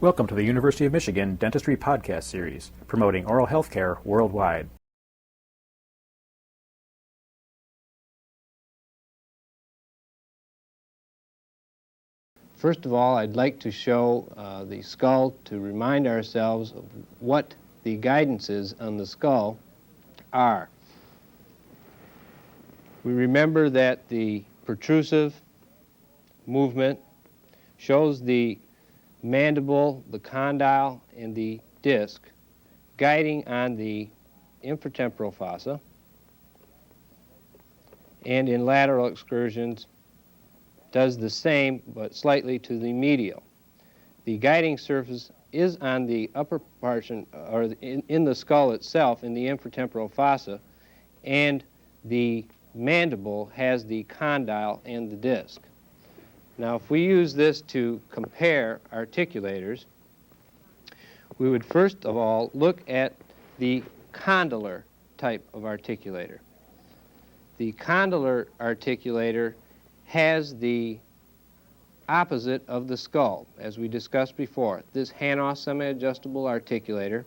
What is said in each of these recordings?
Welcome to the University of Michigan Dentistry Podcast Series, promoting oral health care worldwide. First of all, I'd like to show the skull to remind ourselves of what the guidances on the skull are. We remember that the protrusive movement shows the mandible, the condyle, and the disc guiding on the infratemporal fossa, and in lateral excursions does the same but slightly to the medial. The guiding surface is on the upper portion, or in the skull itself, in the infratemporal fossa, and the mandible has the condyle and the disc. Now, if we use this to compare articulators, we would first of all look at the condylar type of articulator. The condylar articulator has the opposite of the skull, as we discussed before. This Hanau semi-adjustable articulator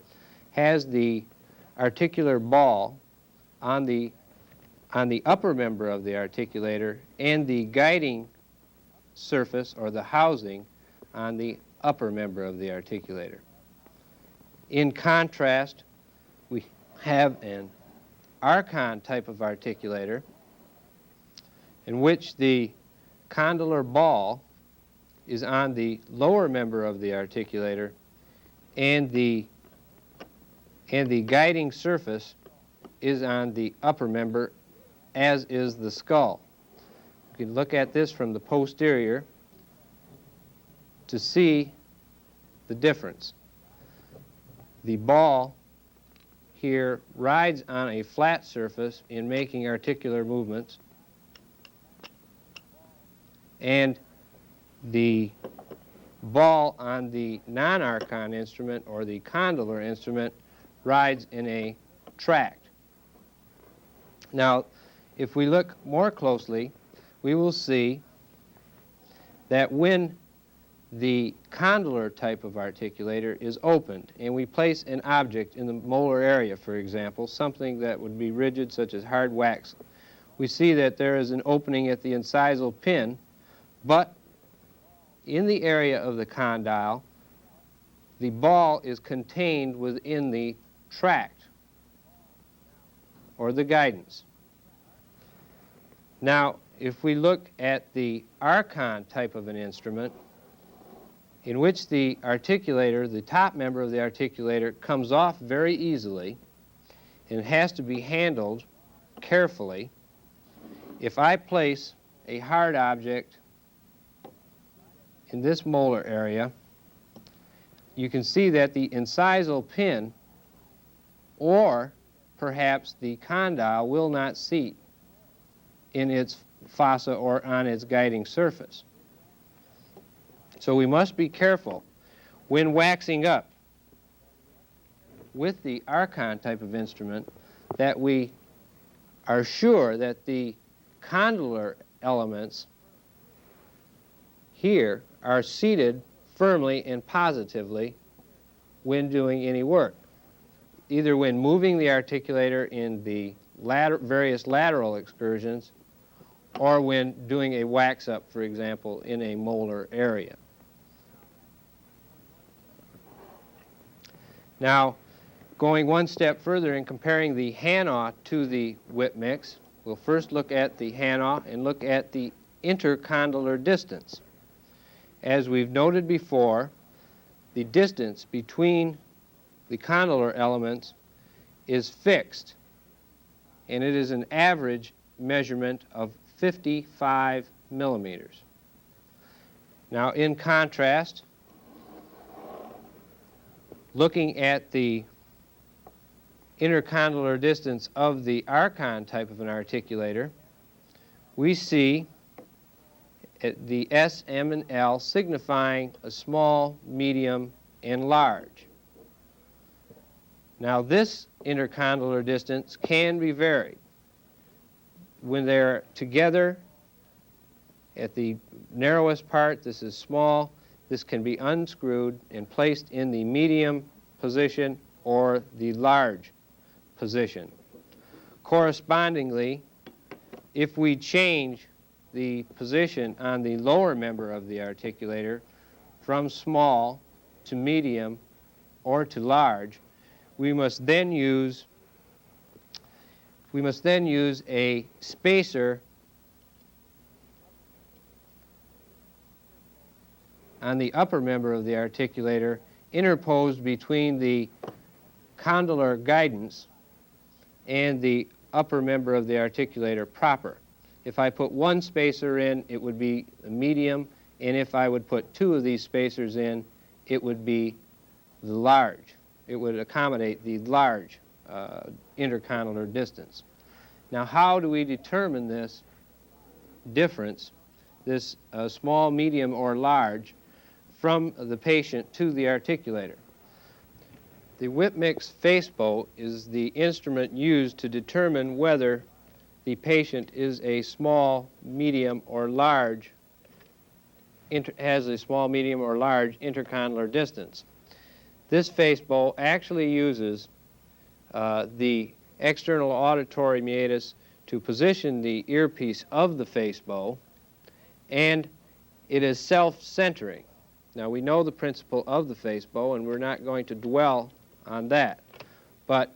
has the articular ball on the upper member of the articulator and the guiding surface, or the housing, on the upper member of the articulator. In contrast, we have an Arcon type of articulator in which the condylar ball is on the lower member of the articulator and the guiding surface is on the upper member, as is the skull. You can look at this from the posterior to see the difference. The ball here rides on a flat surface in making articular movements, and the ball on the non-Arcon instrument, or the condylar instrument, rides in a tract. Now, if we look more closely, we will see that when the condylar type of articulator is opened and we place an object in the molar area, for example, something that would be rigid such as hard wax, we see that there is an opening at the incisal pin, but in the area of the condyle, the ball is contained within the tract, or the guidance. Now, if we look at the Arcon type of an instrument, in which the articulator, the top member of the articulator, comes off very easily and has to be handled carefully, if I place a hard object in this molar area, you can see that the incisal pin, or perhaps the condyle, will not seat in its fossa or on its guiding surface. So we must be careful when waxing up with the Arcon type of instrument that we are sure that the condylar elements here are seated firmly and positively when doing any work, either when moving the articulator in the various lateral excursions, or when doing a wax-up, for example, in a molar area. Now, going one step further in comparing the Hanau to the Whipmix, we'll first look at the Hanau and look at the intercondylar distance. As we've noted before, the distance between the condylar elements is fixed, and it is an average measurement of 55 millimeters. Now, in contrast, looking at the intercondylar distance of the Arcon type of an articulator, we see the S, M, and L signifying a small, medium, and large. Now, this intercondylar distance can be varied. When they're together at the narrowest part, this is small. this can be unscrewed and placed in the medium position or the large position. Correspondingly, if we change the position on the lower member of the articulator from small to medium or to large, we must then use a spacer on the upper member of the articulator interposed between the condylar guidance and the upper member of the articulator proper. If I put one spacer in, it would be a medium, and if I would put two of these spacers in, it would be the large. It would accommodate the large intercondylar distance. Now, how do we determine this difference, this small, medium, or large, from the patient to the articulator? The Whipmix facebow is the instrument used to determine whether the patient is a small, medium, or large, has a small, medium, or large intercondylar distance. This facebow actually uses the external auditory meatus to position the earpiece of the facebow, and it is self-centering. Now, we know the principle of the facebow, and we're not going to dwell on that. But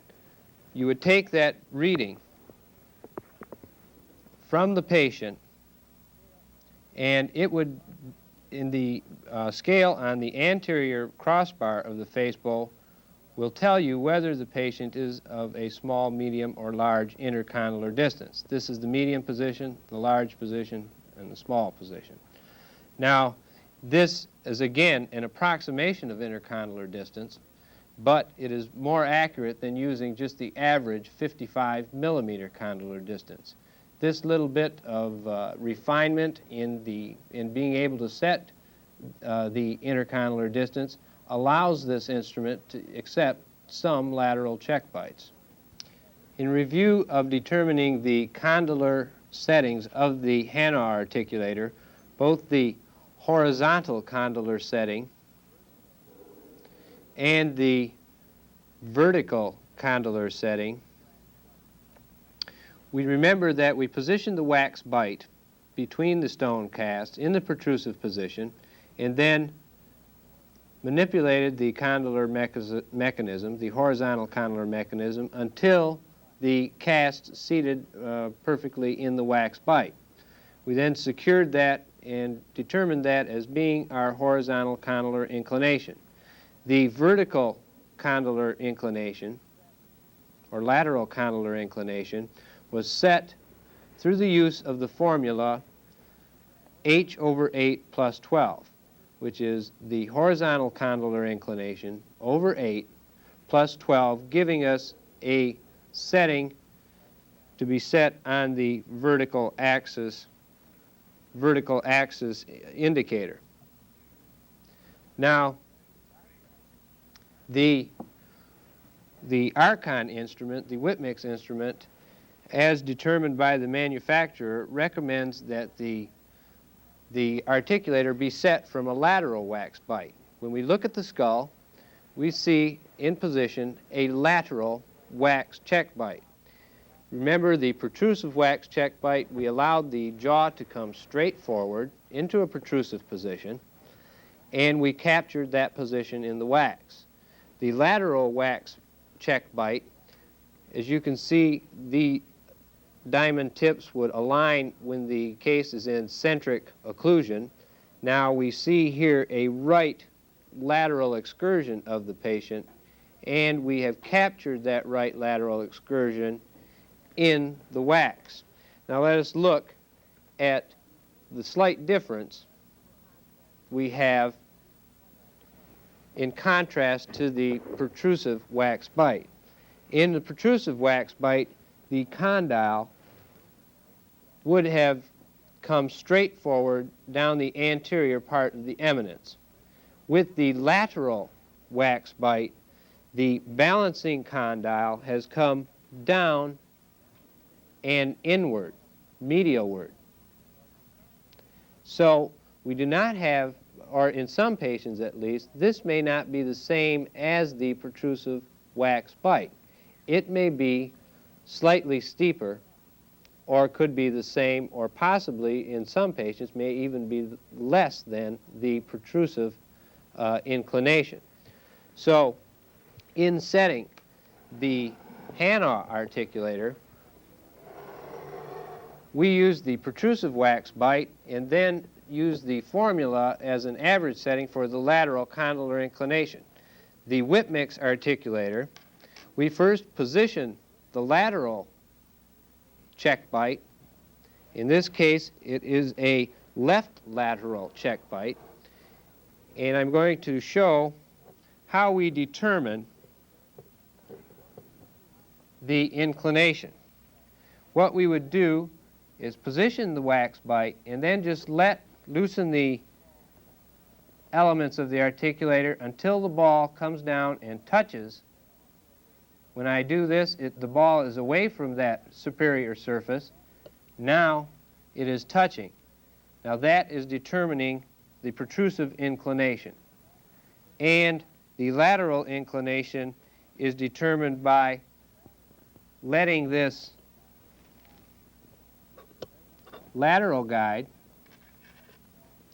you would take that reading from the patient, and it would, in the scale on the anterior crossbar of the facebow, will tell you whether the patient is of a small, medium, or large intercondylar distance. This is the medium position, the large position, and the small position. Now, this is, again, an approximation of intercondylar distance, but it is more accurate than using just the average 55 millimeter condylar distance. This little bit of refinement in being able to set the intercondylar distance allows this instrument to accept some lateral check bites. In review of determining the condylar settings of the Hana articulator, both the horizontal condylar setting and the vertical condylar setting, we remember that we positioned the wax bite between the stone casts in the protrusive position and then manipulated the condylar mechanism, the horizontal condylar mechanism, until the cast seated perfectly in the wax bite. We then secured that and determined that as being our horizontal condylar inclination. The vertical condylar inclination, or lateral condylar inclination, was set through the use of the formula h over 8 plus 12, which is the horizontal condylar inclination over 8 plus 12, giving us a setting to be set on the vertical axis indicator. Now, the Arcon instrument, the Whipmix instrument, as determined by the manufacturer, recommends that the articulator be set from a lateral wax bite. When we look at the skull, we see in position a lateral wax check bite. Remember the protrusive wax check bite, we allowed the jaw to come straight forward into a protrusive position, and we captured that position in the wax. The lateral wax check bite, as you can see, the diamond tips would align when the case is in centric occlusion. Now we see here a right lateral excursion of the patient, and we have captured that right lateral excursion in the wax. Now let us look at the slight difference we have in contrast to the protrusive wax bite. In the protrusive wax bite, the condyle would have come straight forward down the anterior part of the eminence. With the lateral wax bite, the balancing condyle has come down and inward, medialward. So we do not have or in some patients at least, this may not be the same as the protrusive wax bite. It may be slightly steeper, or could be the same, or possibly in some patients may even be less than the protrusive inclination. So in setting the Hana articulator, we use the protrusive wax bite and then use the formula as an average setting for the lateral condylar inclination. The Whipmix articulator, we first position the lateral check bite. In this case, it is a left lateral check bite, and I'm going to show how we determine the inclination. What we would do is position the wax bite and then just loosen the elements of the articulator until the ball comes down and touches. When I do this, the ball is away from that superior surface. Now it is touching. Now that is determining the protrusive inclination. And the lateral inclination is determined by letting this lateral guide,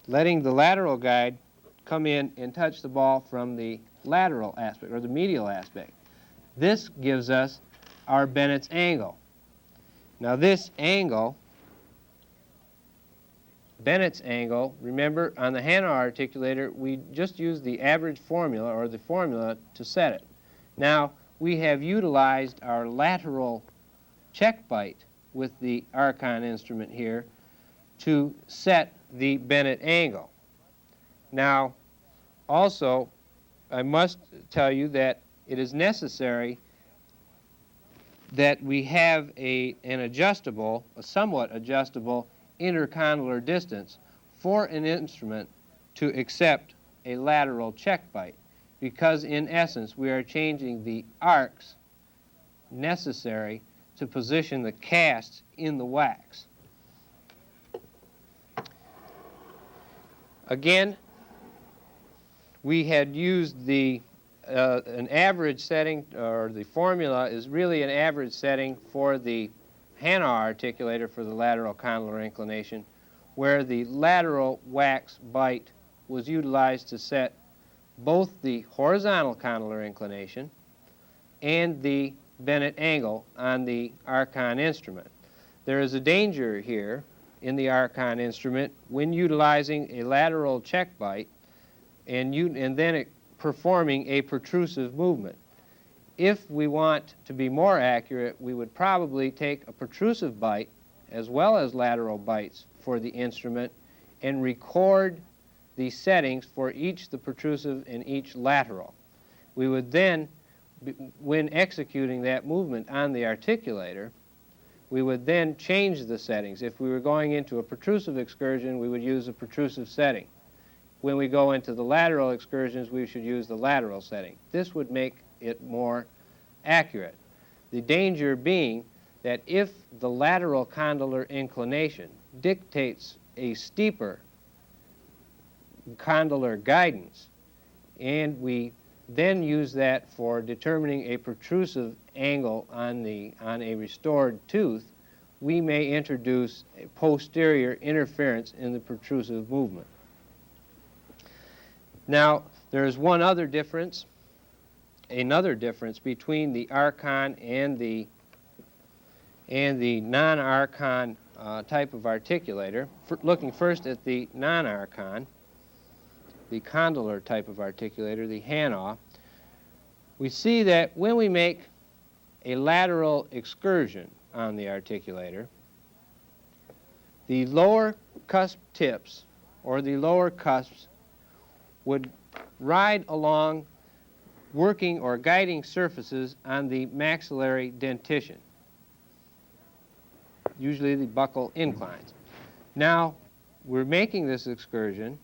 letting the lateral guide come in and touch the ball from the lateral aspect or the medial aspect. This gives us our Bennett's angle. Now this angle, Bennett's angle, remember on the Hana articulator we just used the average formula or the formula to set it. Now we have utilized our lateral check bite with the Arcon instrument here to set the Bennett angle. Now also I must tell you that it is necessary that we have a somewhat adjustable intercondylar distance for an instrument to accept a lateral check bite, because in essence we are changing the arcs necessary to position the casts in the wax. Again, we had used an average setting, or the formula is really an average setting for the Hana articulator for the lateral condylar inclination, where the lateral wax bite was utilized to set both the horizontal condylar inclination and the Bennett angle on the Arcon instrument. There is a danger here in the Arcon instrument when utilizing a lateral check bite and then performing a protrusive movement. If we want to be more accurate, we would probably take a protrusive bite as well as lateral bites for the instrument and record the settings for each the protrusive and each lateral. We would then, when executing that movement on the articulator, we would then change the settings. If we were going into a protrusive excursion, we would use a protrusive setting. When we go into the lateral excursions, we should use the lateral setting. This would make it more accurate. The danger being that if the lateral condylar inclination dictates a steeper condylar guidance, and we then use that for determining a protrusive angle on a restored tooth, we may introduce a posterior interference in the protrusive movement. Now, there is one other difference, another difference between the Arcon and the non-Arcon type of articulator. Looking first at the non-Arcon, the condylar type of articulator, the Hana, we see that when we make a lateral excursion on the articulator, the lower cusp tips or the lower cusps would ride along working or guiding surfaces on the maxillary dentition, usually the buccal inclines. Now, we're making this excursion,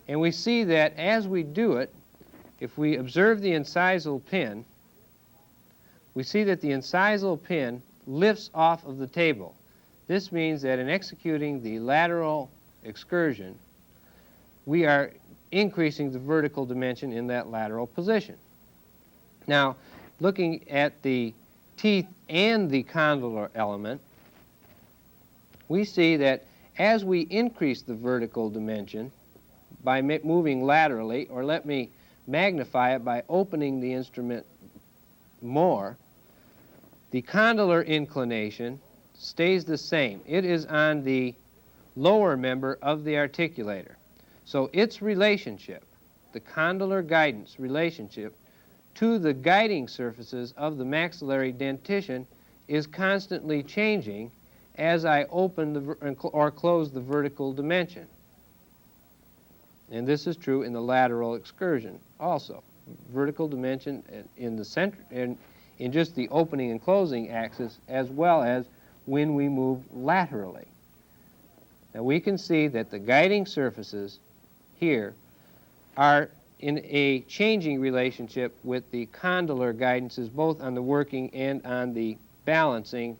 and we see that as we do it, if we observe the incisal pin, we see that the incisal pin lifts off of the table. This means that in executing the lateral excursion, we are increasing the vertical dimension in that lateral position. Now, looking at the teeth and the condylar element, we see that as we increase the vertical dimension by moving laterally, or let me magnify it by opening the instrument more, the condylar inclination stays the same. It is on the lower member of the articulator. So its relationship, the condylar guidance relationship, to the guiding surfaces of the maxillary dentition is constantly changing as I open or close the vertical dimension. And this is true in the lateral excursion also. Vertical dimension in the center, in just the opening and closing axis, as well as when we move laterally. Now we can see that the guiding surfaces here are in a changing relationship with the condylar guidances, both on the working and on the balancing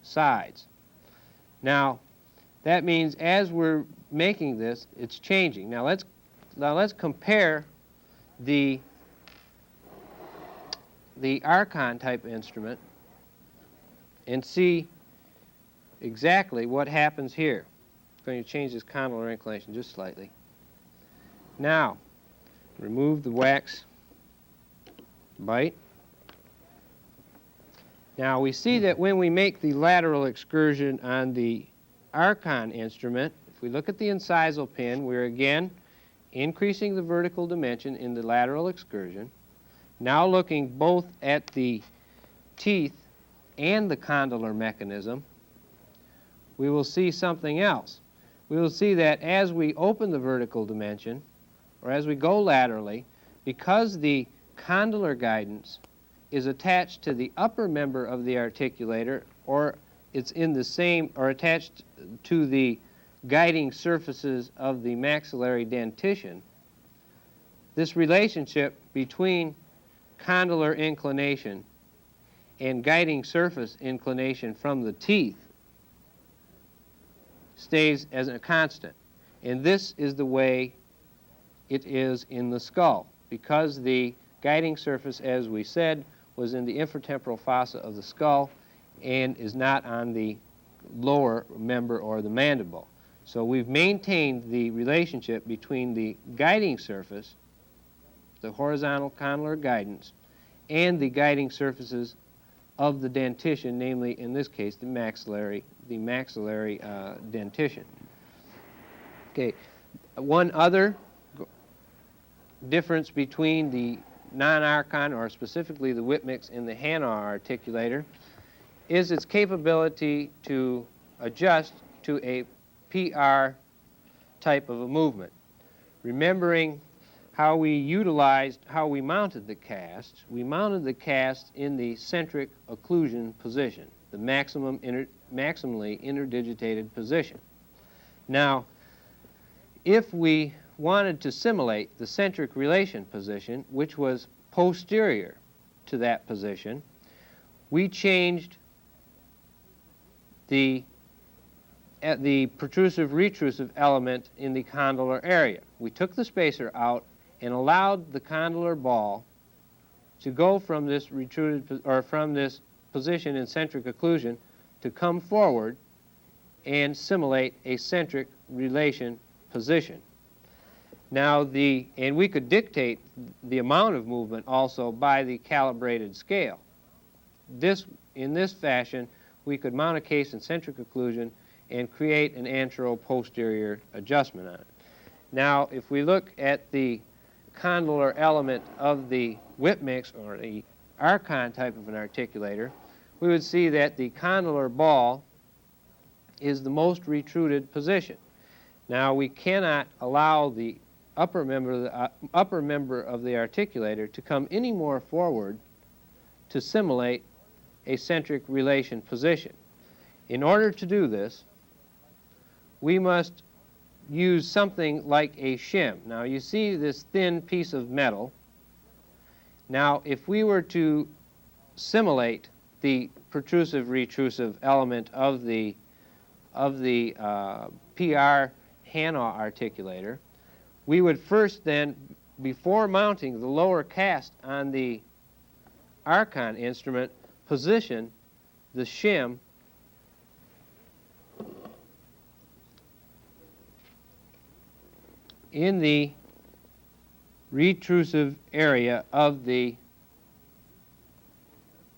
sides. Now, that means as we're making this, it's changing. Now let's compare the Arcon type instrument and see exactly what happens here. I'm going to change this condylar inclination just slightly. Now, remove the wax bite. Now we see that when we make the lateral excursion on the Arcon instrument, if we look at the incisal pin, we're again increasing the vertical dimension in the lateral excursion. Now looking both at the teeth and the condylar mechanism, we will see something else. We will see that as we open the vertical dimension, or as we go laterally, because the condylar guidance is attached to the upper member of the articulator, or it's in the same, or attached to the guiding surfaces of the maxillary dentition, this relationship between condylar inclination and guiding surface inclination from the teeth stays as a constant. And this is the way it is in the skull, because the guiding surface, as we said, was in the infratemporal fossa of the skull and is not on the lower member or the mandible. So we've maintained the relationship between the guiding surface, the horizontal condylar guidance, and the guiding surfaces of the dentition, namely, in this case, the maxillary dentition. Okay, one other difference between the non-Arcon, or specifically the Whipmix and the Hana articulator, is its capability to adjust to a PR type of a movement. Remembering how we mounted the cast, we mounted the cast in the centric occlusion position, the maximally interdigitated position. Now, if we wanted to simulate the centric relation position, which was posterior to that position, we changed the protrusive-retrusive element in the condylar area. We took the spacer out and allowed the condylar ball to go from this from this position in centric occlusion to come forward and simulate a centric relation position. Now and we could dictate the amount of movement also by the calibrated scale. In this fashion, we could mount a case in centric occlusion and create an antero-posterior adjustment on it. Now, if we look at the condylar element of the Whipmix, or the Arcon type of an articulator, we would see that the condylar ball is the most retruded position. Now, we cannot allow the upper member of the articulator to come any more forward to simulate a centric relation position. In order to do this, we must use something like a shim. Now you see this thin piece of metal. Now if we were to simulate the protrusive-retrusive element of the PR Hana articulator, we would first then, before mounting the lower cast on the Arcon instrument, position the shim in the retrusive area of the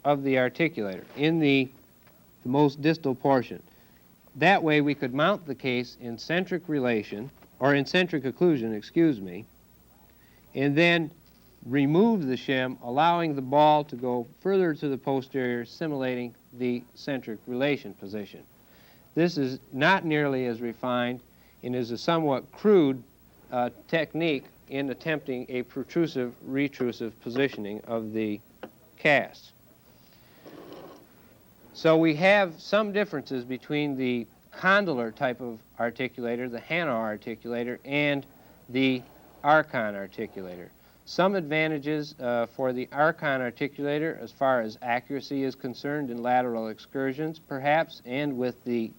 articulator, in the most distal portion. That way we could mount the case in centric relation, or in centric occlusion, excuse me, and then remove the shim, allowing the ball to go further to the posterior, simulating the centric relation position. This is not nearly as refined and is a somewhat crude technique in attempting a protrusive-retrusive positioning of the cast. So we have some differences between the Condylar type of articulator, the Hana articulator, and the Arcon articulator. Some advantages for the Arcon articulator as far as accuracy is concerned in lateral excursions, perhaps, and with the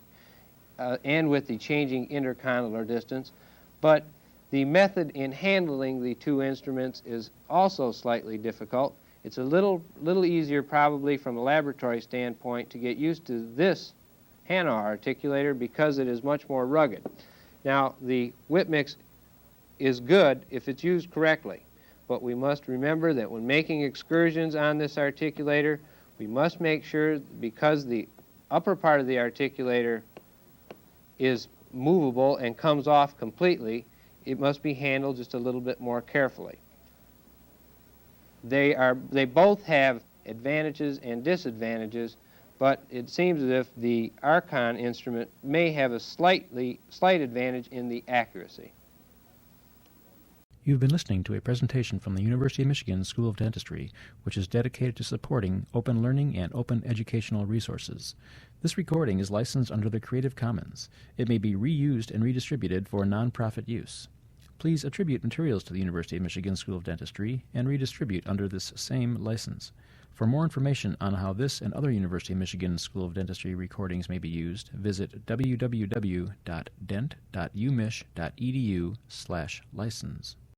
changing intercondylar distance. But the method in handling the two instruments is also slightly difficult. It's a little easier probably from a laboratory standpoint to get used to this Hana articulator because it is much more rugged. Now, the Whipmix is good if it's used correctly, but we must remember that when making excursions on this articulator, we must make sure, because the upper part of the articulator is movable and comes off completely, it must be handled just a little bit more carefully. They both have advantages and disadvantages, but it seems as if the Arcon instrument may have a slight advantage in the accuracy. You've been listening to a presentation from the University of Michigan School of Dentistry, which is dedicated to supporting open learning and open educational resources. This recording is licensed under the Creative Commons. It may be reused and redistributed for nonprofit use. Please attribute materials to the University of Michigan School of Dentistry and redistribute under this same license. For more information on how this and other University of Michigan School of Dentistry recordings may be used, visit www.dent.umich.edu/license.